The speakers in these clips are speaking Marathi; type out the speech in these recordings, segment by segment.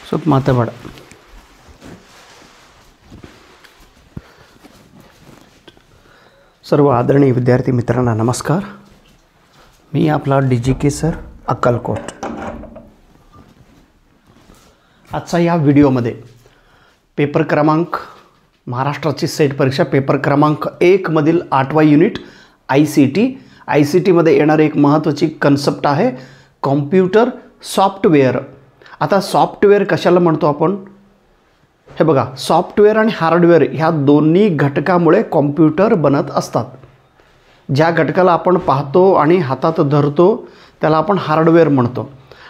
ಸ್ವಲ್ಪ ಮಾತಾಡ. सर्व आदरणीय विद्यार्थी मित्रांना नमस्कार. मी आपला DGK सर अक्कलकोट. आजच्या या व्हिडिओमध्ये पेपर क्रमांक महाराष्ट्राची सेट परीक्षा पेपर क्रमांक 1 मधील 8वा युनिट ICT मध्ये येणारी एक महत्त्वाची कन्सेप्ट आहे कॉम्प्युटर सॉफ्टवेअर. आता सॉफ्टवेअर कशाला म्हणतो आपण? हे बघा, सॉफ्टवेअर आणि हार्डवेअर ह्या दोन्ही घटकामुळे कॉम्प्युटर बनत असतात. ज्या घटकाला आपण पाहतो आणि हातात धरतो त्याला आपण हार्डवेअर म्हणतो,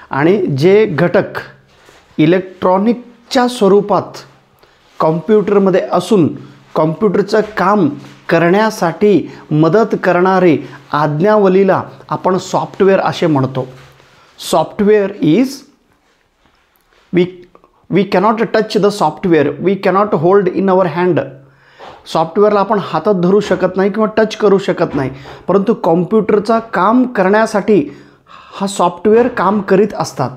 आणि जे घटक इलेक्ट्रॉनिकच्या स्वरूपात कॉम्प्युटरमध्ये असून कॉम्प्युटरचं काम करण्यासाठी मदत करणारे आज्ञावलीला आपण सॉफ्टवेअर असे म्हणतो. Software is we cannot touch the software, we cannot hold in our hand. सॉफ्टवेअरला आपण हातात धरू शकत नाही किंवा टच करू शकत नाही, परंतु कॉम्प्युटरचा काम करण्यासाठी हा सॉफ्टवेअर काम करीत असतात.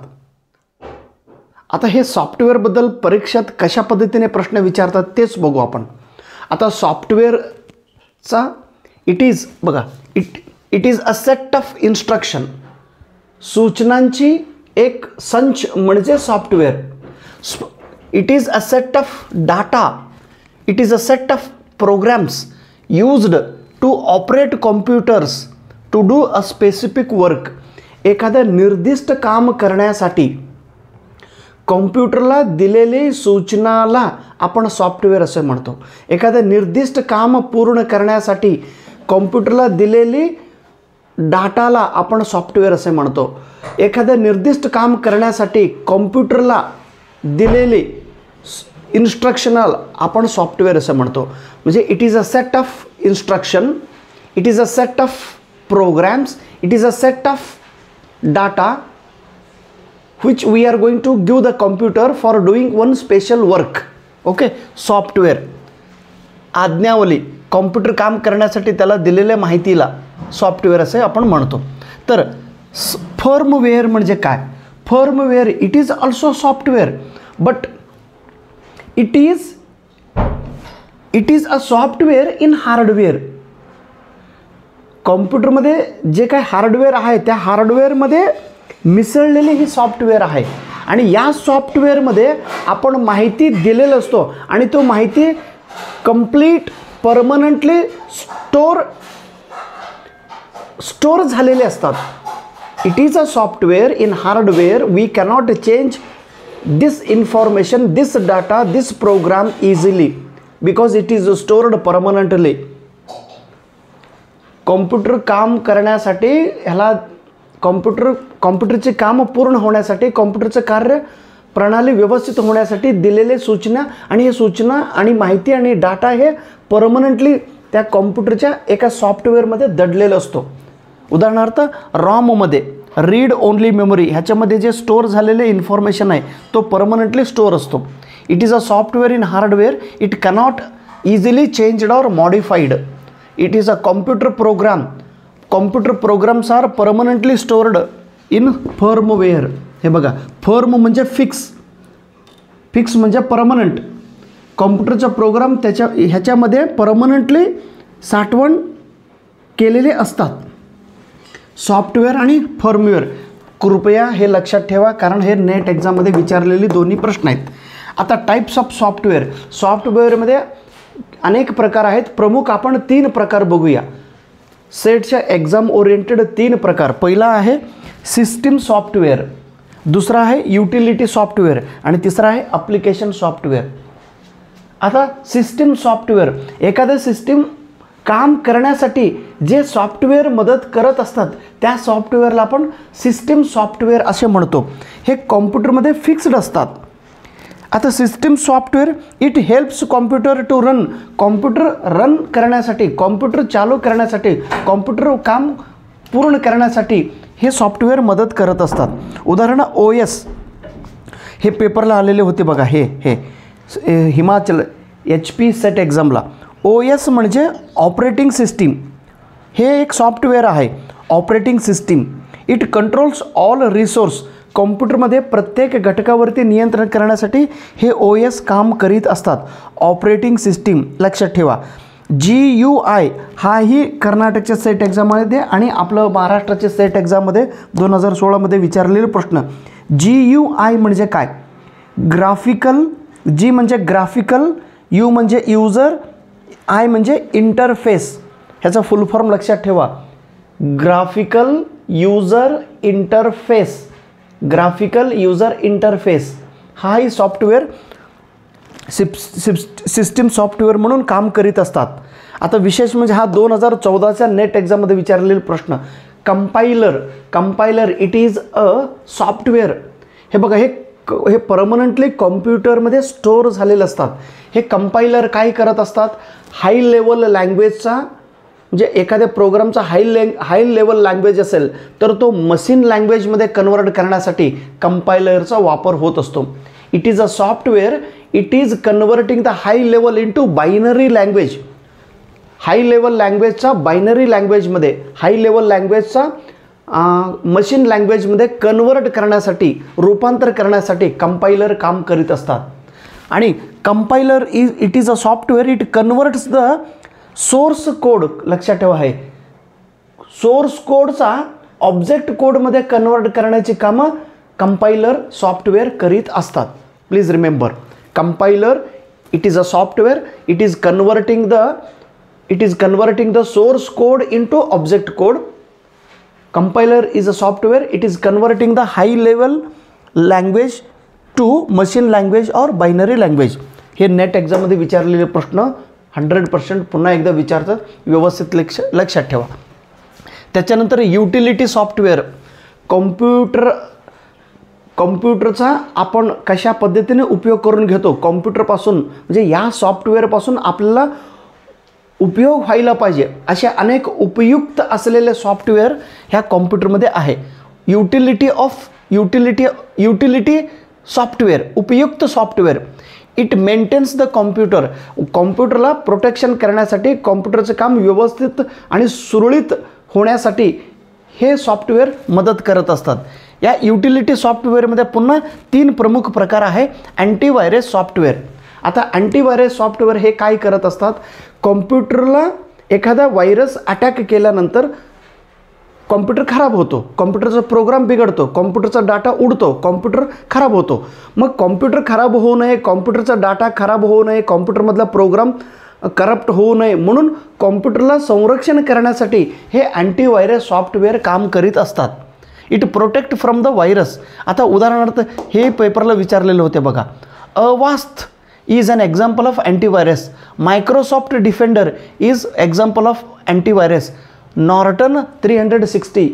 आता हे सॉफ्टवेअरबद्दल परीक्षेत कशा पद्धतीने प्रश्न विचारतात तेच बघू आपण. आता सॉफ्टवेअरचा it is a set of instruction. सूचनांची एक संच म्हणजे software. It is a set of data, it is a set of programs used to operate computers to do a specific work. एखाद्या निर्दिष्ट काम करण्यासाठी कॉम्प्युटरला दिलेली सूचनाला आपण सॉफ्टवेअर असे म्हणतो. एखाद्या निर्दिष्ट काम पूर्ण करण्यासाठी कॉम्प्युटरला दिलेली डाटाला आपण सॉफ्टवेअर असे म्हणतो. एखाद्या निर्दिष्ट काम करण्यासाठी कॉम्प्युटरला दिलेले इन्स्ट्रक्शनल आपण सॉफ्टवेअर असं म्हणतो. म्हणजे it is a set of instruction, it is a set of programs, it is a set of data which we are going to give the computer for doing one special work. Okay, software आज्ञावली कॉम्प्युटर काम करण्यासाठी त्याला दिलेल्या माहितीला सॉफ्टवेअर असे आपण म्हणतो. तर फर्मवेअर म्हणजे काय? Firmware it is also software, but it is a software in hardware. कॉम्प्युटरमध्ये जे काही हार्डवेअर आहे त्या हार्डवेअरमध्ये मिसळलेले ही सॉफ्टवेअर आहे, आणि या सॉफ्टवेअरमध्ये आपण माहिती दिलेलं असतो आणि तो माहिती कंप्लीट परमनंटली स्टोर झालेले असतात. It is a software in hardware. We cannot change this information, this data, this program easily because it is stored permanently. Computer काम करण्यासाठी ह्याला कॉम्प्युटरचे काम पूर्ण होण्यासाठी कॉम्प्युटरचं कार्य प्रणाली व्यवस्थित होण्यासाठी दिलेले सूचना आणि हे सूचना आणि माहिती आणि डाटा हे परमनंटली त्या कॉम्प्युटरच्या एका सॉफ्टवेअरमध्ये दडलेलं असतो. उदाहरणार्थ रॉममध्ये रीड ओनली मेमरी ह्याच्यामध्ये जे स्टोअर झालेले इन्फॉर्मेशन आहे तो परमनंटली स्टोअर असतो. It is a software in hardware. It cannot easily changed or modified. It is a computer program. Computer programs are permanently stored in firmware. हे बघा, फर्म म्हणजे फिक्स म्हणजे परमनंट. कॉम्प्युटरचा प्रोग्राम ह्याच्यामध्ये परमनंटली साठवण केलेले असतात. सॉफ्टवेअर आणि फर्मवेअर कृपया हे लक्षात ठेवा, कारण हे नेट एक्झाममध्ये विचारलेले दोन्ही प्रश्न आहेत. आता टाईप्स ऑफ सॉफ्टवेअर. सॉफ्टवेअरमध्ये अनेक प्रकार आहेत. प्रमुख आपण 3 प्रकार बघूया. सेटच्या एक्झाम ओरिएंटेड 3 प्रकार. पहिला आहे सिस्टीम सॉफ्टवेअर, दुसरा आहे युटिलिटी सॉफ्टवेअर आणि तिसरा आहे ॲप्लिकेशन सॉफ्टवेअर. आता सिस्टीम सॉफ्टवेअर, एखादं सिस्टीम काम करण्यासाठी जे सॉफ्टवेअर मदत करत असतात त्या सॉफ्टवेअरला आपण सिस्टीम सॉफ्टवेअर असे म्हणतो. हे कॉम्प्युटरमध्ये फिक्स्ड असतात. आता system software it helps computer to run. Computer run करण्यासाठी, कॉम्प्युटर चालू करण्यासाठी, कॉम्प्युटर काम पूर्ण करण्यासाठी हे सॉफ्टवेअर मदत करत असतात. उदाहरण OS हे पेपरला आलेले होते बघा. हे हिमाचल HP सेट एक्झामला OS म्हणजे ऑपरेटिंग सिस्टीम. हे एक सॉफ्टवेअर आहे operating system. It controls all resource. कॉम्प्युटरमध्ये प्रत्येक घटकावरती नियंत्रण करण्यासाठी हे OS काम करीत असतात. ऑपरेटिंग सिस्टीम लक्षात ठेवा. GUI हाही कर्नाटकच्या सेट एक्झाममध्ये आणि आपलं महाराष्ट्राच्या सेट एक्झाममध्ये 2016मध्ये विचारलेले प्रश्न. GUI म्हणजे काय? ग्राफिकल, G म्हणजे ग्राफिकल, U म्हणजे यूजर, I म्हणजे इंटरफेस. ह्याचा फुल फॉर्म लक्षात ठेवा. Graphical user interface, graphical user interface हाही सॉफ्टवेअर सिस्टीम सॉफ्टवेअर म्हणून काम करीत असतात. आता विशेष म्हणजे हा 2014च्या नेट एक्झाममध्ये विचारलेला प्रश्न. Compiler it is a software. हे बघा, हे परमनंटली कॉम्प्युटरमध्ये स्टोअर झालेले असतात. हे कंपायलर काय करत असतात? हाय लेवल लँग्वेजचा, म्हणजे एखाद्या प्रोग्रामचा हाय लेवल लँग्वेज असेल तर तो मशीन लँग्वेजमध्ये कन्वर्ट करण्यासाठी कंपायलरचा वापर होत असतो. It is a software, it is converting the high level into binary language. High level लँग्वेजचा बायनरी लँग्वेजमध्ये, हाय लेवल लँग्वेजचा मशीन लँग्वेजमध्ये कन्वर्ट करण्यासाठी, रूपांतर करण्यासाठी कंपायलर काम करीत असतात. आणि compiler it is a software, it converts the source code. लक्षात ठेवा, आहे सोर्स कोडचा ऑब्जेक्ट कोडमध्ये कन्वर्ट करण्याची कामं कंपायलर सॉफ्टवेअर करीत असतात. Please remember, compiler it is a software, it is converting the source code into object code. Compiler is a software, it is converting the high level language to machine language or binary language. हे नेट एक्झाममध्ये विचारलेले प्रश्न 100% पुन्हा एकदा विचारतात, व्यवस्थित लक्षात ठेवा. त्याच्यानंतर युटिलिटी सॉफ्टवेअर. कॉम्प्युटरचा आपण कशा पद्धतीने उपयोग करून घेतो, कॉम्प्युटरपासून म्हणजे या सॉफ्टवेअरपासून आपल्याला उपयोग व्हायला पाहिजे असे अनेक उपयुक्त असलेले सॉफ्टवेअर ह्या कॉम्प्युटरमध्ये आहे. युटिलिटी सॉफ्टवेअर, उपयुक्त software. It maintains the computer. कॉम्प्युटरला प्रोटेक्शन करण्यासाठी, कॉम्प्युटरचं काम व्यवस्थित आणि सुरळीत होण्यासाठी हे सॉफ्टवेअर मदत करत असतात. या युटिलिटी सॉफ्टवेअरमध्ये पुन्हा 3 प्रमुख प्रकार आहे. Antivirus software. आता अँटीव्हायरस सॉफ्टवेअर हे काय करत असतात? कॉम्प्युटरला एखादा व्हायरस अटॅक केल्यानंतर कॉम्प्युटर खराब होतो, कॉम्प्युटरचा प्रोग्राम बिघडतो, कॉम्प्युटरचा डाटा उडतो, कॉम्प्युटर खराब होतो. मग कॉम्प्युटर खराब होऊ नये, कॉम्प्युटरचा डाटा खराब होऊ नये, कॉम्प्युटरमधला प्रोग्राम करप्ट होऊ नये म्हणून कॉम्प्युटरला संरक्षण करण्यासाठी हे अँटीव्हायरस सॉफ्टवेअर काम करीत असतात. It protect from the virus. आता उदाहरणार्थ हे पेपरला विचारलेले होते बघा. अवास्त is an example of antivirus. Microsoft Defender is example of antivirus. Norton 360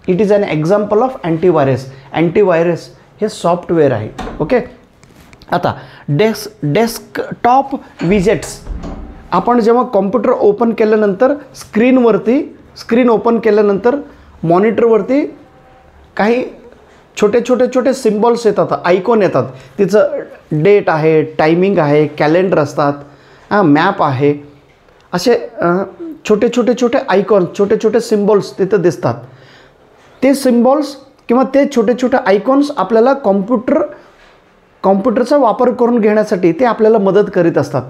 it is an example of antivirus. Antivirus हे सॉफ्टवेअर आहे. ओके. आता डेस्कटॉप विजेट्स. आपण जेव्हा कॉम्प्युटर ओपन केल्यानंतर स्क्रीन ओपन केल्यानंतर मॉनिटरवरती काही छोटे सिम्बॉल्स येतात, आयकॉन येतात. तिचं डेट आहे, टायमिंग आहे, कॅलेंडर असतात, मॅप आहे, असे छोटे आयकॉन, छोटे सिम्बॉल्स तिथं दिसतात. ते सिम्बॉल्स किंवा ते छोटे आयकॉन्स आपल्याला कॉम्प्युटरचा वापर करून घेण्यासाठी ते आपल्याला मदत करीत असतात.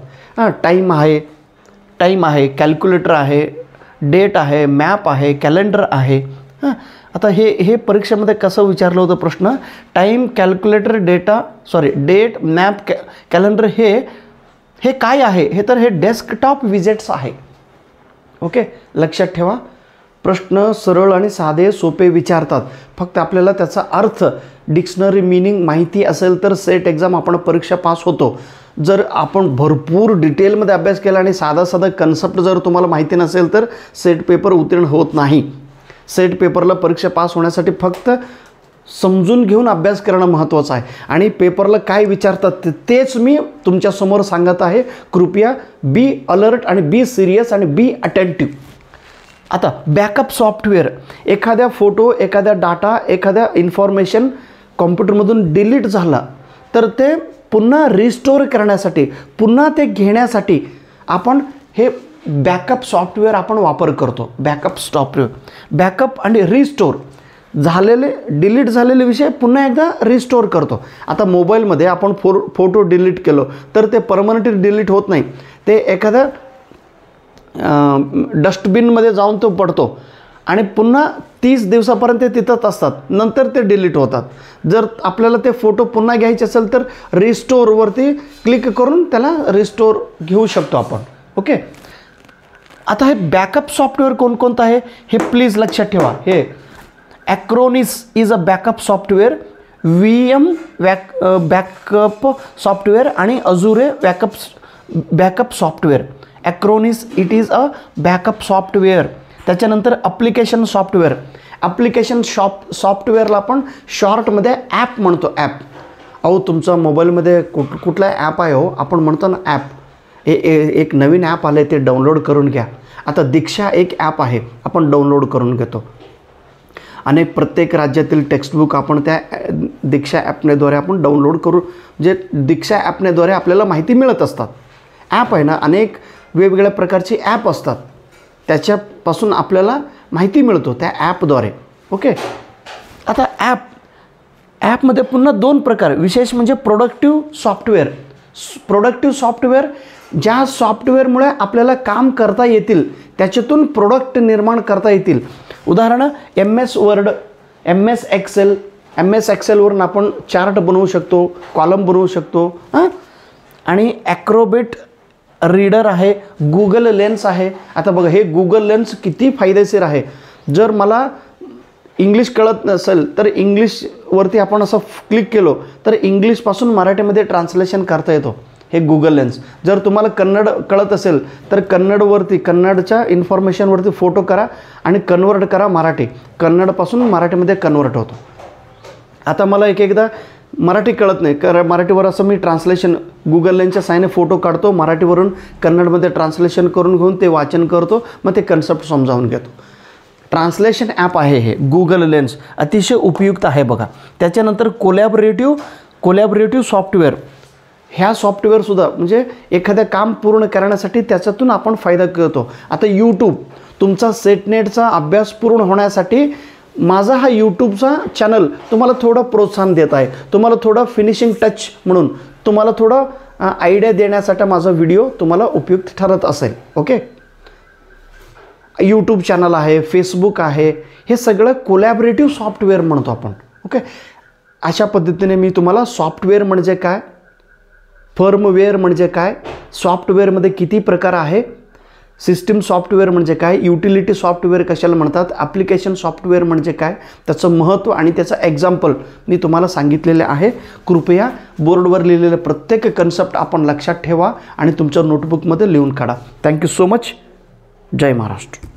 टाईम आहे, कॅल्क्युलेटर आहे, डेट आहे, मॅप आहे, कॅलेंडर आहे. आता हे परीक्षेमध्ये कसं विचारलं होतं प्रश्न? Time, calculator, date, map, calendar हे काय आहे? हे तर हे डेस्कटॉप विजेट्स आहे. ओके, लक्षात ठेवा. प्रश्न सरळ आणि साधे सोपे विचारतात. फक्त आपल्याला त्याचा अर्थ, डिक्शनरी मिनिंग माहिती असेल तर सेट एक्झाम आपण परीक्षा पास होतो. जर आपण भरपूर डिटेलमध्ये अभ्यास केला आणि साधा कन्सेप्ट जर तुम्हाला माहिती नसेल तर सेट पेपर उत्तीर्ण होत नाही. सेट पेपरला परीक्षा पास होण्यासाठी फक्त समजून घेऊन अभ्यास करणं महत्त्वाचं आहे. आणि पेपरला काय विचारतात तेच मी तुमच्यासमोर सांगत आहे. कृपया बी अलर्ट आणि बी सिरियस आणि बी अटेंटिव्ह. आता बॅकअप सॉफ्टवेअर. एखाद्या फोटो, एखाद्या डाटा, एखाद्या इन्फॉर्मेशन कॉम्प्युटरमधून डिलीट झाला तर ते पुन्हा रिस्टोर करण्यासाठी, पुन्हा ते घेण्यासाठी आपण हे बॅकअप सॉफ्टवेअर आपण वापर करतो. बॅकअप सॉफ्टवेअर, बॅकअप आणि रिस्टोर. डिलीट झालेले विषय पुन्हा एकदा रिस्टोर करतो. आता मोबाईलमध्ये आपण फोटो डिलीट केलो तर ते परमनंटली डिलीट होत नाही, ते एखाद्या डस्टबिनमध्ये जाऊन तो पडतो आणि पुन्हा 30 दिवसापर्यंत ते तिथंच असतात, नंतर ते डिलीट होतात. जर आपल्याला ते फोटो पुन्हा घ्यायचे असेल तर रिस्टोरवरती क्लिक करून त्याला रिस्टोर घेऊ शकतो आपण. ओके. आता हे बॅकअप सॉफ्टवेअर कोणकोणतं आहे हे प्लीज लक्षात ठेवा. हे Acronis is a backup software, VM backup software आणि Azure backup software. Acronis it is a backup software. त्याच्यानंतर ॲप्लिकेशन सॉफ्टवेअर. ॲप्लिकेशन सॉफ्टवेअरला आपण शॉर्टमध्ये ॲप म्हणतो. ॲप. अहो तुमचा मोबाईलमध्ये कुठला ॲप आहे हो, आपण म्हणतो ना ॲप. एक नवीन ॲप आलं आहे, ते डाउनलोड करून घ्या. आता दीक्षा एक ॲप आहे, आपण डाउनलोड करून घेतो. आणि प्रत्येक राज्यातील टेक्स्टबुक आपण त्या दीक्षा ॲपनेद्वारे आपण डाउनलोड करू, जे दीक्षा ॲपनेद्वारे आपल्याला माहिती मिळत असतात. ॲप आहे ना, अनेक वेगवेगळ्या प्रकारची ॲप असतात, त्याच्यापासून आपल्याला माहिती मिळतो त्या ॲपद्वारे. ओके. आता ॲपमध्ये पुन्हा 2 प्रकार. विशेष म्हणजे प्रोडक्टिव्ह सॉफ्टवेअर. प्रोडक्टिव्ह सॉफ्टवेअर ज्या सॉफ्टवेअरमुळे आपल्याला काम करता येतील, त्याच्यातून प्रोडक्ट निर्माण करता येतील. उदाहरणं MS वर्ड, MS एक्सेलवरून आपण चार्ट बनवू शकतो, कॉलम बनवू शकतो. आणि ॲक्रोबॅट रीडर आहे, गुगल लेन्स आहे. आता बघा हे गुगल लेन्स किती फायदेशीर आहे. जर मला इंग्लिश कळत नसेल तर इंग्लिशवरती आपण असं क्लिक केलो तर इंग्लिशपासून मराठीमध्ये ट्रान्सलेशन करता येतो हे गुगल लेन्स. जर तुम्हाला कन्नड कळत असेल तर कन्नडच्या इन्फॉर्मेशनवरती फोटो करा आणि कन्वर्ट करा मराठी. कन्नडपासून मराठीमध्ये कन्वर्ट होतो. आता मला एकदा मराठी कळत नाही, कारण मराठीवर असं मी ट्रान्सलेशन गुगल लेन्सच्या साहाय्याने फोटो काढतो, मराठीवरून कन्नडमध्ये ट्रान्सलेशन करून घेऊन ते वाचन करतो, मग ते कन्सेप्ट समजावून घेतो. ट्रान्सलेशन ॲप आहे हे गुगल लेन्स, अतिशय उपयुक्त आहे बघा. त्याच्यानंतर कोलॅबरेटिव्ह सॉफ्टवेअर. ह्या सॉफ्टवेअरसुद्धा म्हणजे एखादं काम पूर्ण करण्यासाठी त्याच्यातून आपण फायदा करतो. आता यूट्यूब, तुमचा सेटनेटचा अभ्यास पूर्ण होण्यासाठी माझा हा यूट्यूबचा चॅनल तुम्हाला थोडं प्रोत्साहन देत आहे, तुम्हाला थोडं फिनिशिंग टच म्हणून तुम्हाला थोडं आयडिया देण्यासाठी माझा व्हिडिओ तुम्हाला उपयुक्त ठरत असेल. ओके. यूट्यूब चॅनल आहे, फेसबुक आहे, हे सगळं कोलॅबरेटिव्ह सॉफ्टवेअर म्हणतो आपण. ओके. अशा पद्धतीने मी तुम्हाला सॉफ्टवेअर म्हणजे काय, फर्मवेअर म्हणजे काय, सॉफ्टवेअरमध्ये किती प्रकार आहे, सिस्टीम सॉफ्टवेअर म्हणजे काय, युटिलिटी सॉफ्टवेअर कशाला म्हणतात, ॲप्लिकेशन सॉफ्टवेअर म्हणजे काय, त्याचं महत्त्व आणि त्याचं एक्झाम्पल मी तुम्हाला सांगितलेले आहे. कृपया बोर्डवर लिहिलेले प्रत्येक कन्सेप्ट आपण लक्षात ठेवा आणि तुमच्या नोटबुकमध्ये लिहून काढा. Thank you so much. जय महाराष्ट्र.